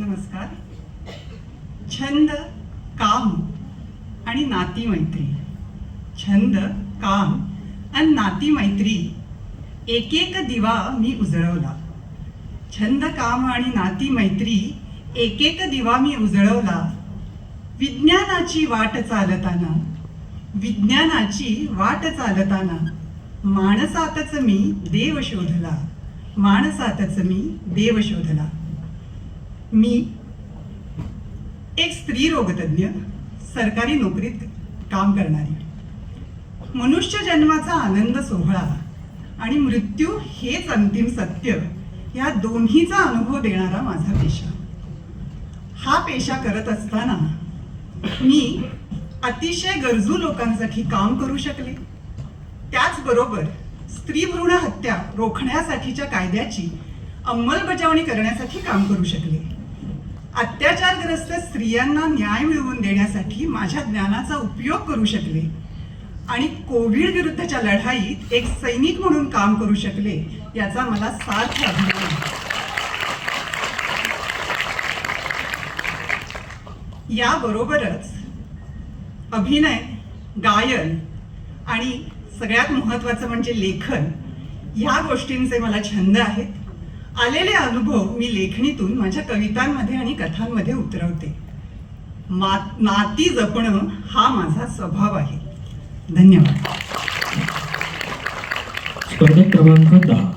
नमस्कार. छंद, काम आणि नाती मैत्री. छंद, काम आणि नाती मैत्री. एक एक दिवा मी उजळवला. छंद, काम आणि नाती मैत्री. एक एक दिवा मी उजळवला. विज्ञानाची वाट चालताना, विज्ञानाची वाट चालताना माणसातच मी देव शोधला. माणसातच मी देव शोधला. मी एक स्त्री रोगतज्ञ, सरकारी नोकरीत काम करणारी. मनुष्य जन्माचा आनंद सोहळा आणि मृत्यू हेच अंतिम सत्य, या दोन्हीचा अनुभव देणारा माझा पेशा. हा पेशा करत असताना मी अतिशय गरजू लोकांसाठी काम करू शकले. त्याचबरोबर स्त्री भ्रूण हत्या रोखण्यासाठीच्या कायद्याची अंमलबजावणी करण्यासाठी काम करू शकले. अत्याचारग्रस्त स्त्रियांना न्याय मिळवून देण्यासाठी माझ्या ज्ञानाचा उपयोग करू शकले आणि कोविड विरुद्धच्या लढाईत एक सैनिक म्हणून काम करू शकले, याचा मला सार्थ अभिमान आहे. याबरोबरच अभिनय, गायन आणि सगळ्यात महत्त्वाचं म्हणजे लेखन, ह्या गोष्टींचे मला छंद आहेत. आलेले अनुभव मी लेखणीतून माझ्या कवितांमध्ये आणि कथांमध्ये उतरवते. नाती जपणं हा माझा स्वभाव आहे. धन्यवाद. स्पर्धक क्रमांक 10.